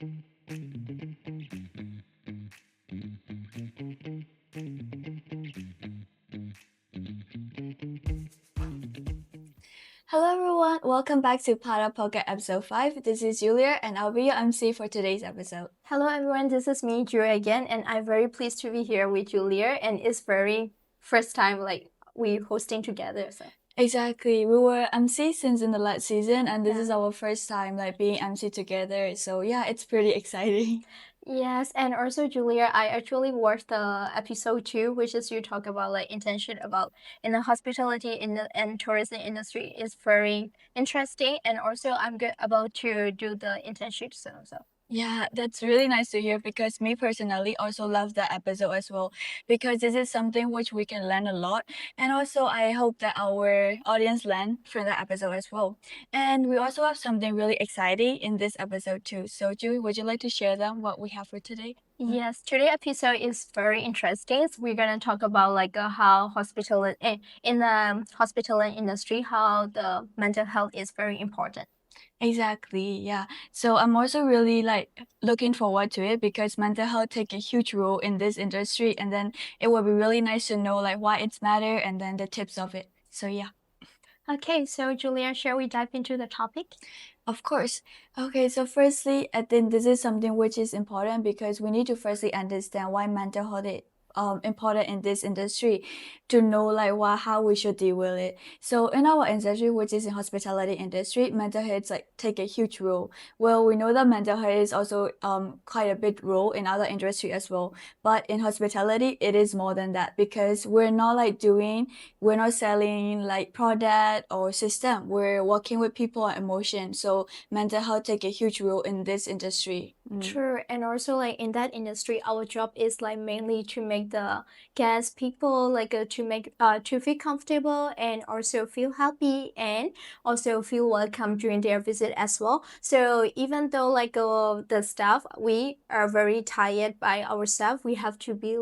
Hello everyone, welcome back to Para Pocket episode 5. This is Julia and I'll be your MC for today's episode. Hello everyone, this is me, Julia again, and I'm very pleased to be here with Julia, and it's very first time we hosting together. So Exactly, we were MC since in the last season and this is our first time being MC together. So yeah, it's pretty exciting. yes, and also Julia, I actually watched the episode 2, which is you talk about internship about in the hospitality and tourism industry is very interesting, and also I'm good about to do the internship soon. So Yeah, that's really nice to hear because me personally also love that episode as well because this is something which we can learn a lot and also I hope that our audience learn from that episode as well. And we also have something really exciting in this episode too. So Julie, would you like to share them what we have for today? yes, today's episode is very interesting. So we're gonna talk about how hospital in the hospital industry how the mental health is very important. Exactly, yeah. So I'm also really looking forward to it because mental health take a huge role in this industry and then it will be really nice to know why it's matter and then the tips of it. So yeah. Okay, so Julia, shall we dive into the topic? Of course. Okay, so firstly, I think this is something which is important because we need to firstly understand why mental health is important in this industry to know how we should deal with it. So in our industry, which is in hospitality industry, mental health take a huge role. Well, we know that mental health is also quite a big role in other industry as well. But in hospitality, it is more than that because we're not selling product or system. We're working with people and emotion. So mental health take a huge role in this industry. True, and also in that industry, our job is mainly to make the guest people to feel comfortable and also feel happy and also feel welcome during their visit as well. So even though the staff we are very tired by ourselves, we have to be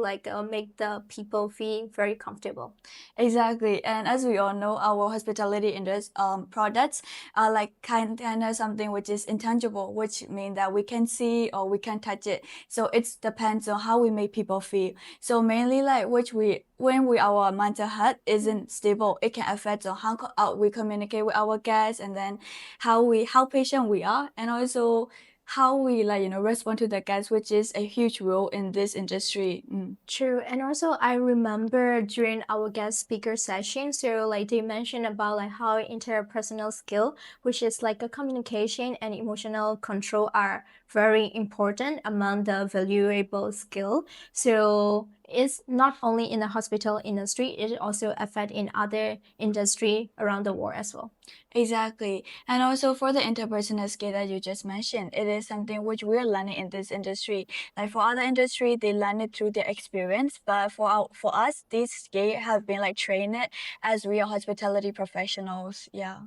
make the people feel very comfortable. Exactly, and as we all know, our hospitality industry products are kind of something which is intangible, which mean that we can see or we can touch it. So it depends on how we make people feel. So mainly which we when we our mental health isn't stable, it can affect on how we communicate with our guests and then how patient we are and also how we respond to the guests, which is a huge role in this industry. True, and also I remember during our guest speaker session, so they mentioned about how interpersonal skill, which is a communication and emotional control, are very important among the valuable skill. So it's not only in the hospital industry; it also affect in other industry around the world as well. Exactly. And also for the interpersonal skill that you just mentioned, it is something which we're learning in this industry. Like for other industry, they learn it through their experience, but for us, these skills have been trained as we are hospitality professionals. Yeah.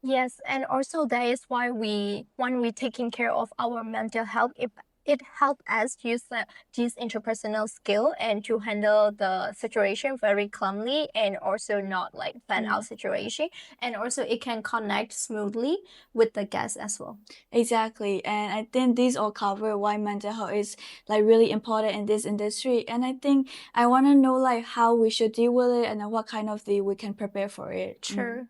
Yes, and also that is why when we taking care of our mental health, it help us use this interpersonal skill and to handle the situation very calmly and also not plan out situation, and also it can connect smoothly with the guest as well. Exactly. And I think these all cover why mental health is really important in this industry. And I think I want to know how we should deal with it and then what kind of thing we can prepare for it. Sure.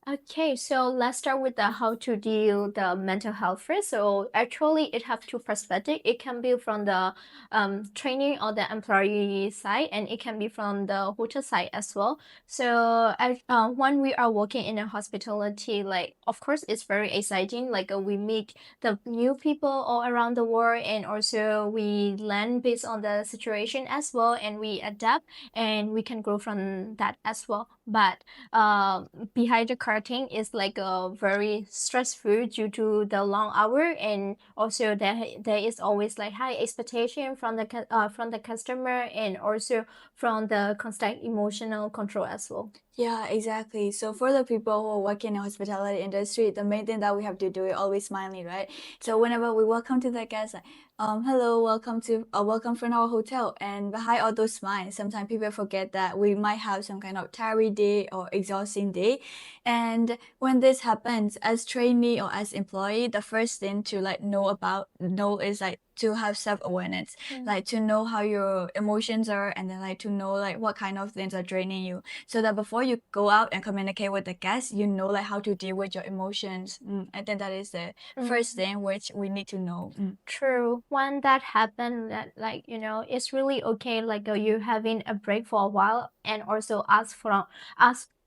Okay, so let's start with the how to deal the mental health first. So actually, it have two perspective. It can be from the training or the employee side, and it can be from the hotel side as well. So when we are working in a hospitality, of course, it's very exciting. We meet the new people all around the world, and also we learn based on the situation as well, and we adapt, and we can grow from that as well. But behind the curtain is very stressful due to the long hour, and also there is always high expectation from the customer and also from the constant emotional control as well. Yeah, exactly. So for the people who are working in hospitality industry, the main thing that we have to do is always smiling, right? So whenever we welcome to the guest, like, hello, welcome from our hotel, and behind all those smiles, sometimes people forget that we might have some kind of tiring day or exhausting day, and when this happens, as trainee or as employee, the first thing to like know is like to have self-awareness, like to know how your emotions are, and then like to know like what kind of things are draining you, so that before you go out and communicate with the guests, you know like how to deal with your emotions. I think that is the first thing which we need to know. True. When that happened, that like it's really okay. Like you having a break for a while, and also ask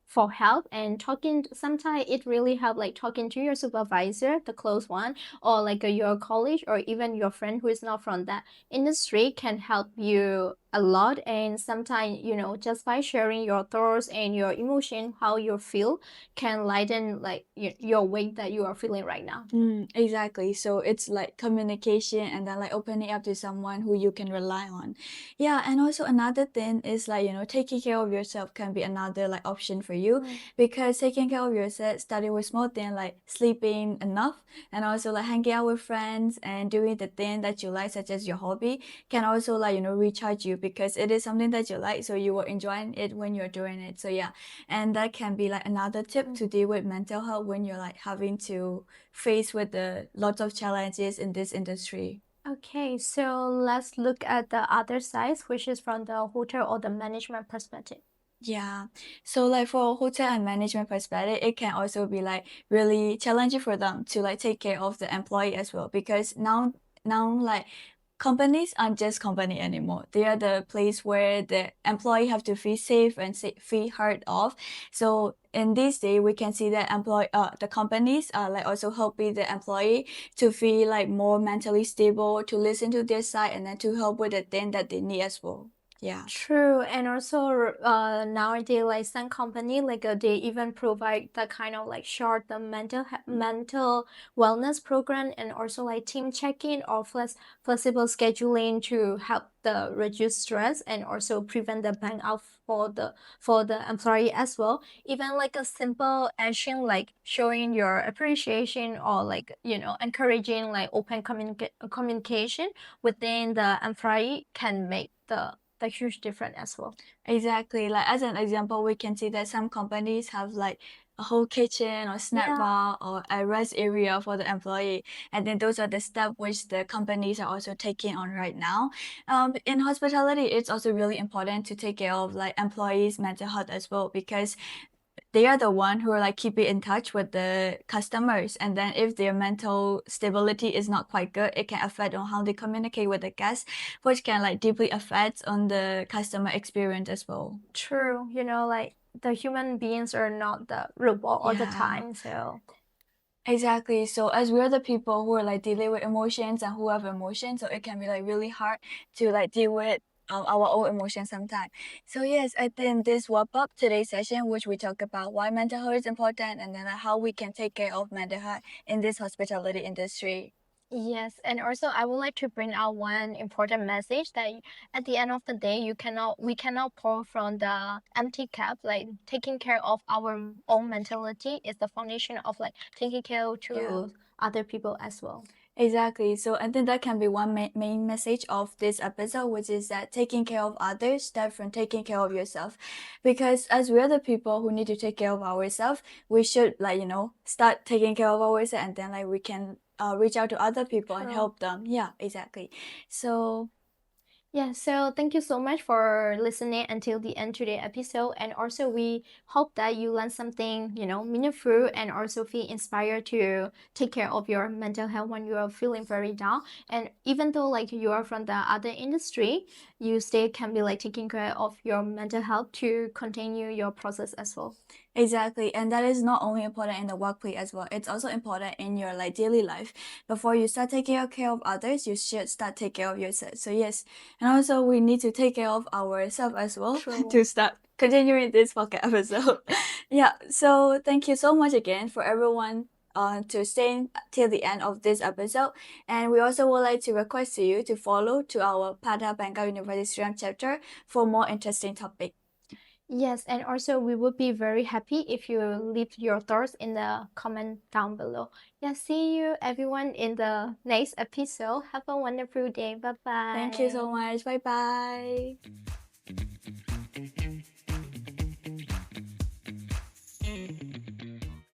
for help and talking. Sometimes it really help, like talking to your supervisor, the close one, or like your colleague, or even your friend who is not from that industry can help you a lot. And sometimes just by sharing your thoughts and your emotion, how you feel, can lighten like your weight that you are feeling right now. Exactly. So it's like communication and then like opening up to someone who you can rely on. Yeah, and also another thing is like, taking care of yourself can be another like option for you, because taking care of yourself, starting with small things like sleeping enough, and also like hanging out with friends and doing the thing that you like, such as your hobby, can also like, recharge you, because it is something that you like, so you will enjoy it when you're doing it. So yeah, and that can be like another tip to deal with mental health when you're like having to face with the lots of challenges in this industry. Okay, so let's look at the other side, which is from the hotel or the management perspective. Yeah. So like for hotel and management perspective, it can also be like really challenging for them to like take care of the employee as well, because now like companies aren't just company anymore. They are the place where the employee have to feel safe and feel heard of. So in this day, we can see that the companies are like also helping the employee to feel like more mentally stable, to listen to their side, and then to help with the thing that they need as well. Yeah. True, and also nowadays like some company like they even provide the kind of like short the mental wellness program, and also like team check-in or flexible scheduling to help the reduce stress and also prevent the burnout for the employee as well. Even like a simple action like showing your appreciation, or like encouraging like open communication within the employee can make the huge difference as well. Exactly. Like as an example, we can see that some companies have like a whole kitchen or snack Yeah, bar or a rest area for the employee. And then those are the steps which the companies are also taking on right now. In hospitality, it's also really important to take care of like employees' mental health as well, because they are the one who are like keeping in touch with the customers, and then if their mental stability is not quite good, it can affect on how they communicate with the guests, which can like deeply affect on the customer experience as well. true. Like the human beings are not the robot all the Yeah. time. So Exactly. So as we're the people who are like dealing with emotions and who have emotions, so it can be like really hard to like deal with our own emotions sometimes. So yes, I think this wrap up today's session, which we talk about why mental health is important, and then like, how we can take care of mental health in this hospitality industry. yes, and also I would like to bring out one important message that at the end of the day, we cannot pour from the empty cup. Like taking care of our own mentality is the foundation of like taking care Yeah. to other people as well. Exactly. So I think that can be one main message of this episode, which is that taking care of others start from taking care of yourself. Because as we're the people who need to take care of ourselves, we should like, start taking care of ourselves, and then like we can reach out to other people and True. help them. Yeah, exactly. So Yeah, so thank you so much for listening until the end today episode. And also we hope that you learn something, meaningful, and also feel inspired to take care of your mental health when you are feeling very down. And even though like you are from the other industry, you still can be like taking care of your mental health to continue your process as well. exactly, and that is not only important in the workplace as well. It's also important in your like daily life. Before you start taking care of others, you should start taking care of yourself. So yes, and also we need to take care of ourselves as well True. to start continuing this podcast episode. Yeah. So thank you so much again for everyone to stay till the end of this episode. And we also would like to request to you to follow to our Pada Bangkok University Student chapter for more interesting topic. Yes, and also we would be very happy if you leave your thoughts in the comment down below. Yeah, see you everyone in the next episode. Have a wonderful day. Bye Thank you bye. so much. Bye bye.